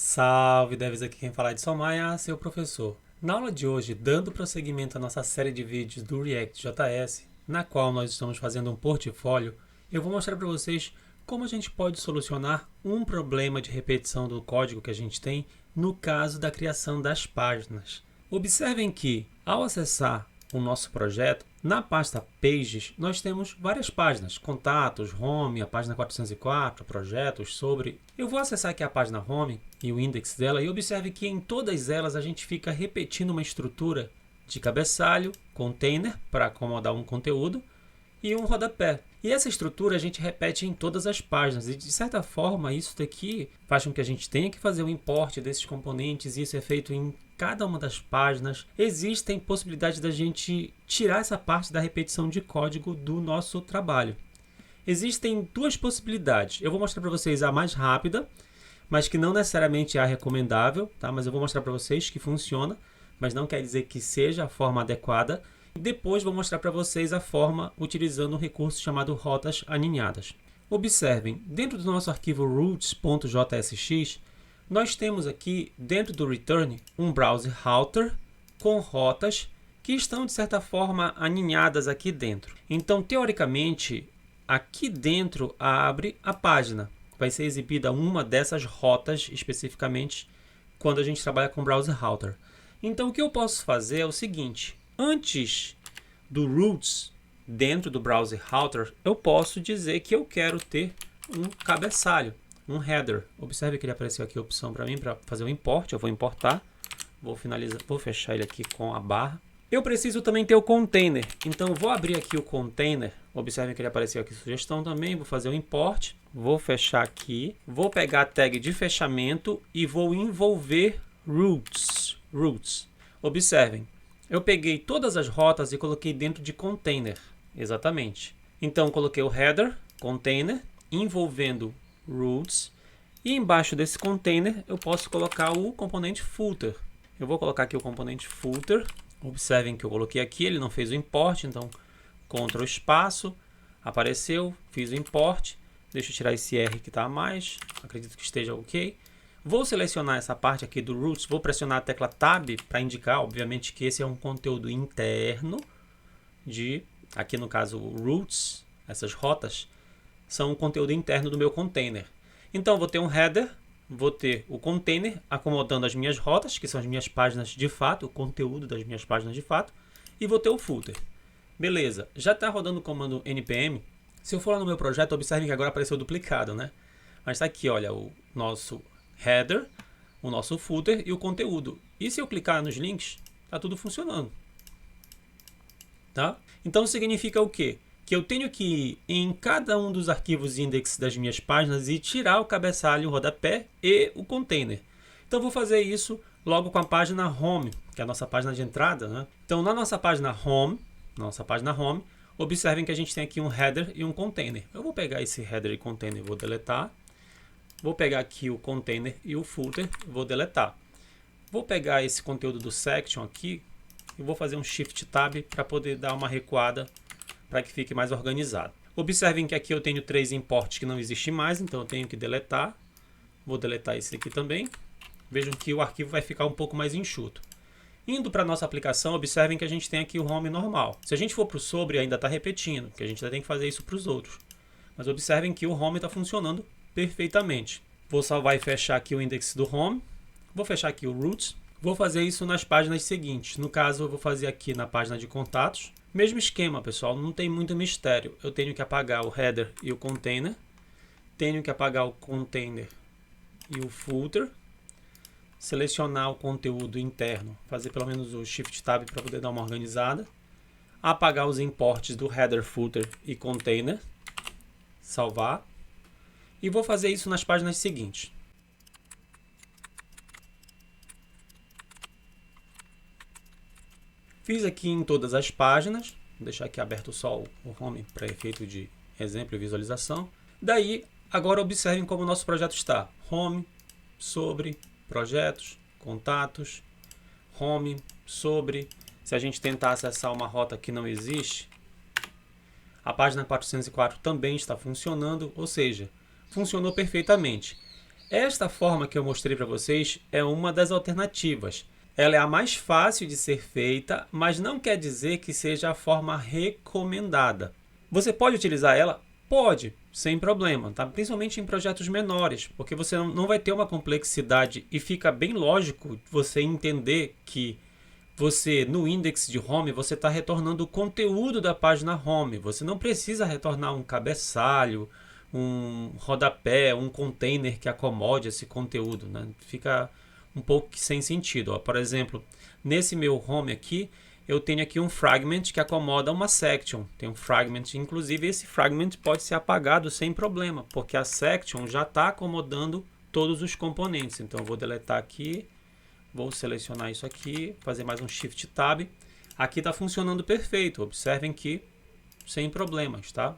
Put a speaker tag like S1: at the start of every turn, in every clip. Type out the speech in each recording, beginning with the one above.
S1: Salve, Deves, aqui quem fala é Edson Maia, seu professor. Na aula de hoje, dando prosseguimento à nossa série de vídeos do React.js, na qual nós estamos fazendo um portfólio, eu vou mostrar para vocês como a gente pode solucionar um problema de repetição do código que a gente tem no caso da criação das páginas. Observem que, ao acessar o nosso projeto, na pasta Pages, nós temos várias páginas, contatos, home, a página 404, projetos, sobre. Eu vou acessar aqui a página home e o index dela e observe que em todas elas a gente fica repetindo uma estrutura de cabeçalho, container para acomodar um conteúdo e um rodapé. E essa estrutura a gente repete em todas as páginas e de certa forma isso daqui faz com que a gente tenha que fazer o import desses componentes e isso é feito em cada uma das páginas. Existem possibilidades da gente tirar essa parte da repetição de código do nosso trabalho. Existem duas possibilidades. Eu vou mostrar para vocês a mais rápida, mas que não necessariamente é a recomendável, tá? Mas eu vou mostrar para vocês que funciona, mas não quer dizer que seja a forma adequada. Depois vou mostrar para vocês a forma utilizando um recurso chamado rotas aninhadas. Observem, dentro do nosso arquivo routes.jsx, nós temos aqui dentro do return um browser router com rotas que estão de certa forma aninhadas aqui dentro. Então, teoricamente, aqui dentro abre a página. Vai ser exibida uma dessas rotas especificamente quando a gente trabalha com browser router. Então, o que eu posso fazer é o seguinte. Antes do routes, dentro do browser router, eu posso dizer que eu quero ter um cabeçalho, um header. Observe que ele apareceu aqui a opção para mim para fazer o import. Eu vou importar, vou fechar ele aqui com a barra. Eu preciso também ter o container, então vou abrir aqui o container. Observe que ele apareceu aqui sugestão também. Vou fazer o import, vou fechar aqui, vou pegar a tag de fechamento e vou envolver routes. Observem. Eu peguei todas as rotas e coloquei dentro de container, exatamente. Então, coloquei o header, container, envolvendo routes. E embaixo desse container, eu posso colocar o componente footer. Eu vou colocar aqui o componente footer. Observem que eu coloquei aqui, ele não fez o import, então, Ctrl espaço, apareceu, fiz o import. Deixa eu tirar esse R que está a mais, acredito que esteja ok. Vou selecionar essa parte aqui do routes, vou pressionar a tecla Tab para indicar, obviamente, que esse é um conteúdo interno aqui no caso, routes, essas rotas, são um conteúdo interno do meu container. Então, vou ter um header, vou ter o container acomodando as minhas rotas, que são as minhas páginas de fato, o conteúdo das minhas páginas de fato, e vou ter o footer. Beleza, já está rodando o comando npm. Se eu for lá no meu projeto, observem que agora apareceu duplicado, né? Mas está aqui, olha, o nosso header, o nosso footer e o conteúdo. E se eu clicar nos links, está tudo funcionando. Tá? Então significa o quê? Que eu tenho que ir em cada um dos arquivos index das minhas páginas e tirar o cabeçalho, o rodapé e o container. Então vou fazer isso logo com a página home, que é a nossa página de entrada, né? Então na nossa página home, observem que a gente tem aqui um header e um container. Eu vou pegar esse header e container e vou deletar. Vou pegar aqui o container e o footer, vou deletar. Vou pegar esse conteúdo do section aqui e vou fazer um Shift Tab para poder dar uma recuada para que fique mais organizado. Observem que aqui eu tenho 3 imports que não existem mais, então eu tenho que deletar. Vou deletar esse aqui também. Vejam que o arquivo vai ficar um pouco mais enxuto. Indo para a nossa aplicação, observem que a gente tem aqui o home normal. Se a gente for para o sobre, ainda está repetindo, porque a gente ainda tem que fazer isso para os outros. Mas observem que o home está funcionando perfeitamente. Vou salvar e fechar aqui o index do home. Vou fechar aqui o routes. Vou fazer isso nas páginas seguintes. No caso, eu vou fazer aqui na página de contatos. Mesmo esquema, pessoal, não tem muito mistério. Eu tenho que apagar o header e o container. Tenho que apagar o container e o footer. Selecionar o conteúdo interno. Fazer pelo menos o Shift Tab para poder dar uma organizada. Apagar os imports do header, footer e container. Salvar. E vou fazer isso nas páginas seguintes. Fiz aqui em todas as páginas. Vou deixar aqui aberto só o home para efeito de exemplo e visualização. Daí, agora observem como o nosso projeto está. Home, sobre, projetos, contatos, home, sobre. Se a gente tentar acessar uma rota que não existe, a página 404 também está funcionando, ou seja, funcionou perfeitamente. Esta forma que eu mostrei para vocês é uma das alternativas. Ela é a mais fácil de ser feita, mas não quer dizer que seja a forma recomendada. Você pode utilizar ela? Pode, sem problema, tá? Principalmente em projetos menores, porque você não vai ter uma complexidade e fica bem lógico você entender que você, no index de home, você está retornando o conteúdo da página home. Você não precisa retornar um cabeçalho, um rodapé, um container que acomode esse conteúdo, né? Fica um pouco sem sentido. Ó. Por exemplo, nesse meu home aqui, eu tenho aqui um fragment que acomoda uma section. Tem um fragment, inclusive esse fragment pode ser apagado sem problema, porque a section já está acomodando todos os componentes. Então eu vou deletar aqui. Vou selecionar isso aqui, fazer mais um Shift Tab. Aqui está funcionando perfeito. Observem que sem problemas, tá?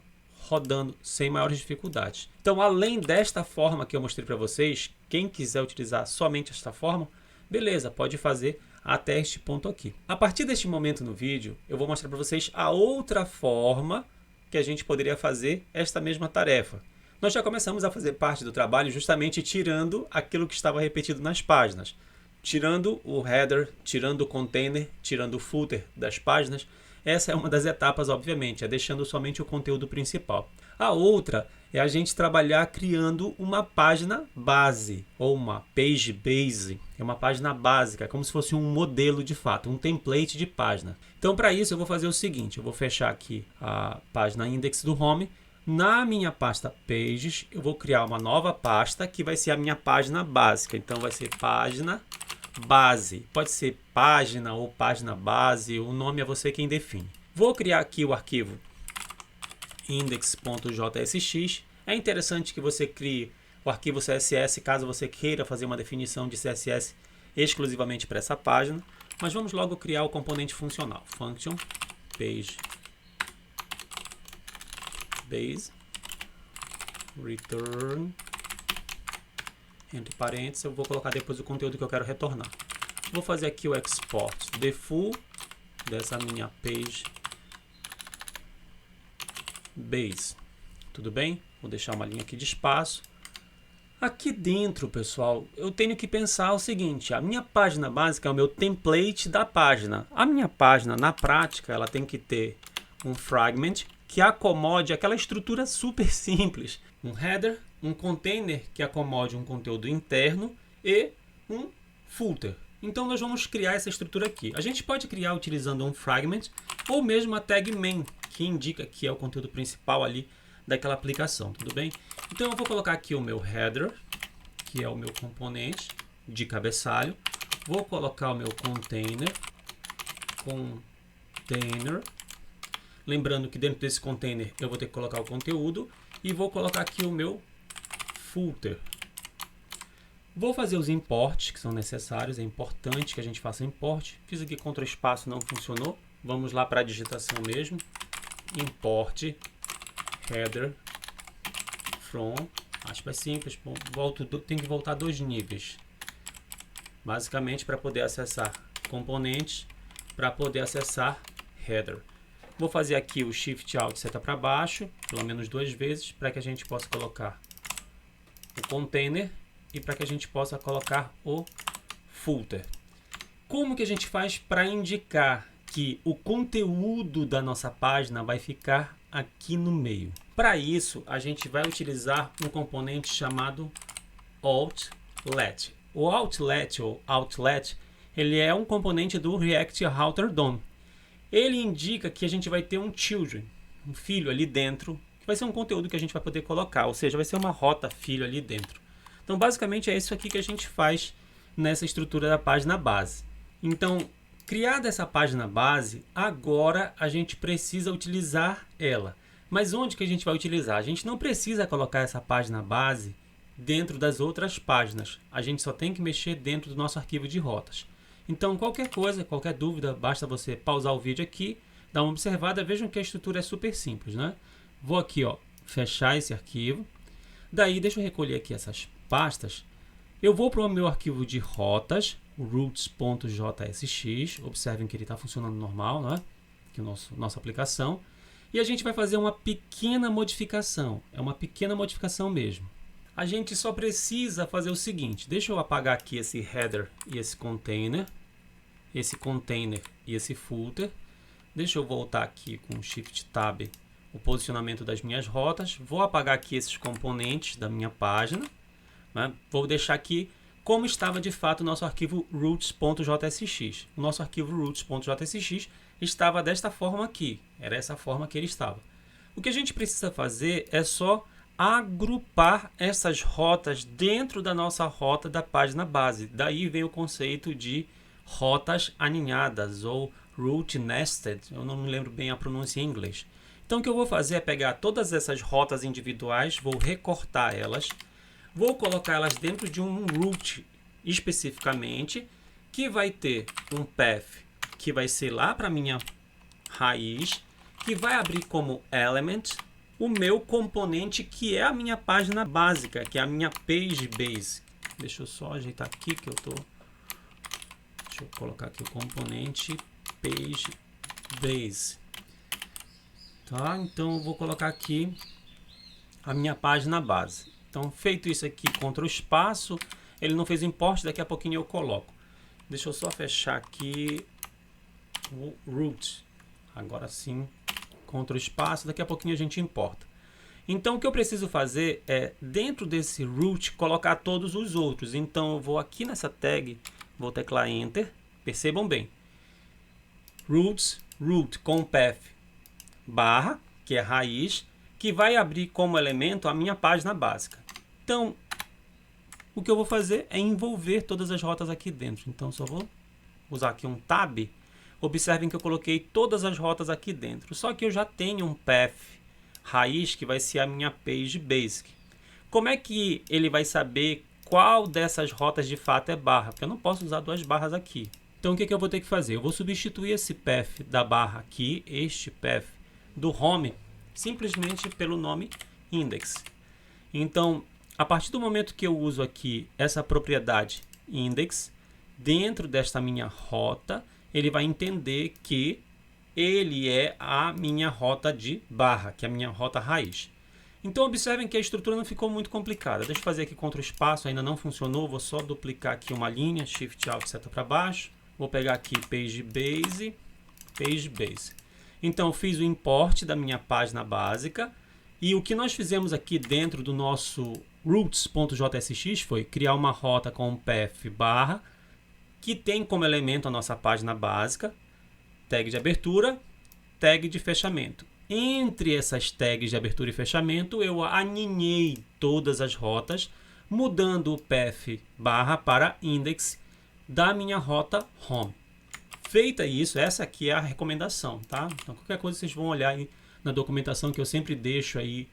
S1: Rodando sem maiores dificuldades. Então, além desta forma que eu mostrei para vocês, quem quiser utilizar somente esta forma, beleza, pode fazer até este ponto aqui. A partir deste momento no vídeo, eu vou mostrar para vocês a outra forma que a gente poderia fazer esta mesma tarefa. Nós já começamos a fazer parte do trabalho justamente tirando aquilo que estava repetido nas páginas. Tirando o header, tirando o container, tirando o footer das páginas. Essa é uma das etapas, obviamente, é deixando somente o conteúdo principal. A outra é a gente trabalhar criando uma página base, ou uma page base. É uma página básica, como se fosse um modelo de fato, um template de página. Então, para isso, eu vou fazer o seguinte, eu vou fechar aqui a página index do home. Na minha pasta pages, eu vou criar uma nova pasta que vai ser a minha página básica. Então, vai ser página base. Pode ser página ou página base, o nome é você quem define. Vou criar aqui o arquivo index.jsx. É interessante que você crie o arquivo CSS caso você queira fazer uma definição de CSS exclusivamente para essa página. Mas vamos logo criar o componente funcional. Function page base return, entre parênteses, eu vou colocar depois o conteúdo que eu quero retornar. Vou fazer aqui o export the full dessa minha page base. Tudo bem? Vou deixar uma linha aqui de espaço. Aqui dentro, pessoal, eu tenho que pensar o seguinte, a minha página básica é o meu template da página. A minha página, na prática, ela tem que ter um fragment que acomode aquela estrutura super simples. Um header, um container que acomode um conteúdo interno e um footer. Então nós vamos criar essa estrutura aqui. A gente pode criar utilizando um fragment ou mesmo a tag main, que indica que é o conteúdo principal ali daquela aplicação, tudo bem? Então eu vou colocar aqui o meu header, que é o meu componente de cabeçalho. Vou colocar o meu container. Lembrando que dentro desse container eu vou ter que colocar o conteúdo. E vou colocar aqui o meu footer. Vou fazer os imports que são necessários. É importante que a gente faça import. Fiz aqui Ctrl espaço, não funcionou. Vamos lá para a digitação mesmo. Import header from. Acho mais simples. Tem que voltar 2 níveis. Basicamente para poder acessar componentes, para poder acessar header. Vou fazer aqui o Shift Alt seta para baixo, pelo menos 2 vezes, para que a gente possa colocar o container e para que a gente possa colocar o footer. Como que a gente faz para indicar que o conteúdo da nossa página vai ficar aqui no meio? Para isso, a gente vai utilizar um componente chamado Outlet. O Outlet, ou Outlet, ele é um componente do React Router DOM. Ele indica que a gente vai ter um children, um filho ali dentro, que vai ser um conteúdo que a gente vai poder colocar, ou seja, vai ser uma rota filho ali dentro. Então, basicamente, é isso aqui que a gente faz nessa estrutura da página base. Então, criada essa página base, agora a gente precisa utilizar ela. Mas onde que a gente vai utilizar? A gente não precisa colocar essa página base dentro das outras páginas. A gente só tem que mexer dentro do nosso arquivo de rotas. Então, qualquer coisa, qualquer dúvida, basta você pausar o vídeo aqui, dar uma observada, vejam que a estrutura é super simples, né? Vou aqui, ó, fechar esse arquivo. Daí, deixa eu recolher aqui essas pastas. Eu vou para o meu arquivo de rotas, o routes.jsx. Observem que ele está funcionando normal, né? Aqui é nossa aplicação. E a gente vai fazer uma pequena modificação. É uma pequena modificação mesmo. A gente só precisa fazer o seguinte, deixa eu apagar aqui esse header e esse container e esse footer. Deixa eu voltar aqui com o Shift Tab, o posicionamento das minhas rotas. Vou apagar aqui esses componentes da minha página, né? Vou deixar aqui como estava de fato o nosso arquivo routes.jsx. O nosso arquivo routes.jsx estava desta forma aqui, era essa forma que ele estava. O que a gente precisa fazer é só agrupar essas rotas dentro da nossa rota da página base. Daí vem o conceito de rotas aninhadas ou route nested. Eu não me lembro bem a pronúncia em inglês. Então o que eu vou fazer é pegar todas essas rotas individuais, vou recortar elas, vou colocar elas dentro de um route especificamente, que vai ter um path que vai ser lá para minha raiz, que vai abrir como element o meu componente, que é a minha página básica, que é a minha page base. Deixa eu só ajeitar aqui que eu tô... Deixa eu colocar aqui o componente page base. Tá? Então eu vou colocar aqui a minha página base. Então, feito isso aqui, Ctrl espaço, ele não fez o import, daqui a pouquinho eu coloco. Deixa eu só fechar aqui o root. Agora sim, Ctrl espaço, daqui a pouquinho a gente importa. Então o que eu preciso fazer é, dentro desse root, colocar todos os outros. Então eu vou aqui nessa tag, vou teclar Enter, percebam bem. Roots, root com path barra, que é raiz, que vai abrir como elemento a minha página básica. Então, o que eu vou fazer é envolver todas as rotas aqui dentro. Então só vou usar aqui um tab. Observem que eu coloquei todas as rotas aqui dentro. Só que eu já tenho um path raiz que vai ser a minha page basic. Como é que ele vai saber qual dessas rotas de fato é barra? Porque eu não posso usar duas barras aqui. Então o que eu vou ter que fazer? Eu vou substituir esse path da barra aqui, este path do home, simplesmente pelo nome index. Então, a partir do momento que eu uso aqui essa propriedade index, dentro desta minha rota, ele vai entender que ele é a minha rota de barra, que é a minha rota raiz. Então observem que a estrutura não ficou muito complicada. Deixa eu fazer aqui Ctrl espaço, ainda não funcionou, vou só duplicar aqui uma linha, Shift Alt, seta para baixo. Vou pegar aqui Page Base, Page Base. Então eu fiz o import da minha página básica e o que nós fizemos aqui dentro do nosso routes.jsx foi criar uma rota com um path barra, que tem como elemento a nossa página básica, tag de abertura, tag de fechamento. Entre essas tags de abertura e fechamento, eu aninhei todas as rotas, mudando o path barra para index da minha rota home. Feita isso, essa aqui é a recomendação, tá? Então, qualquer coisa vocês vão olhar aí na documentação que eu sempre deixo aí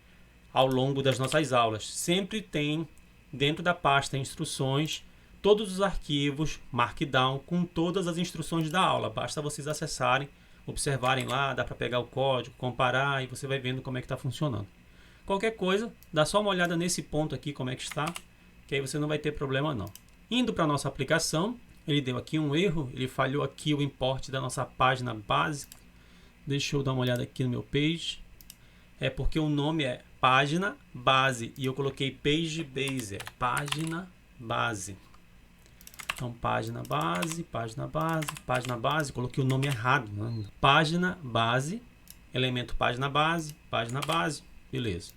S1: ao longo das nossas aulas. Sempre tem dentro da pasta instruções todos os arquivos Markdown com todas as instruções da aula. Basta vocês acessarem, observarem lá, dá para pegar o código, comparar e você vai vendo como é que está funcionando. Qualquer coisa, dá só uma olhada nesse ponto aqui, como é que está, que aí você não vai ter problema não. Indo para a nossa aplicação, ele deu aqui um erro, ele falhou aqui o import da nossa página base. Deixa eu dar uma olhada aqui no meu page. É porque o nome é página base e eu coloquei page base, é página base. Então, página base, página base, página base, coloquei o nome errado, né? Página base, elemento página base, beleza.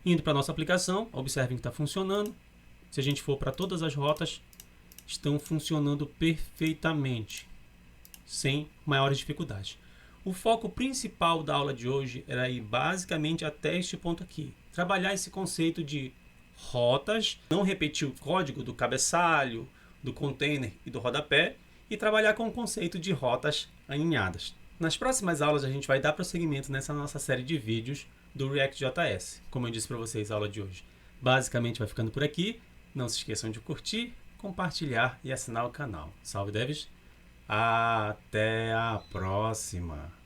S1: Indo para a nossa aplicação, observem que está funcionando. Se a gente for para todas as rotas, estão funcionando perfeitamente, sem maiores dificuldades. O foco principal da aula de hoje era ir basicamente até este ponto aqui. Trabalhar esse conceito de rotas, não repetir o código do cabeçalho, do container e do rodapé e trabalhar com o conceito de rotas alinhadas. Nas próximas aulas a gente vai dar prosseguimento nessa nossa série de vídeos do React.js. Como eu disse para vocês, a aula de hoje basicamente vai ficando por aqui. Não se esqueçam de curtir, compartilhar e assinar o canal. Salve devs! Até a próxima!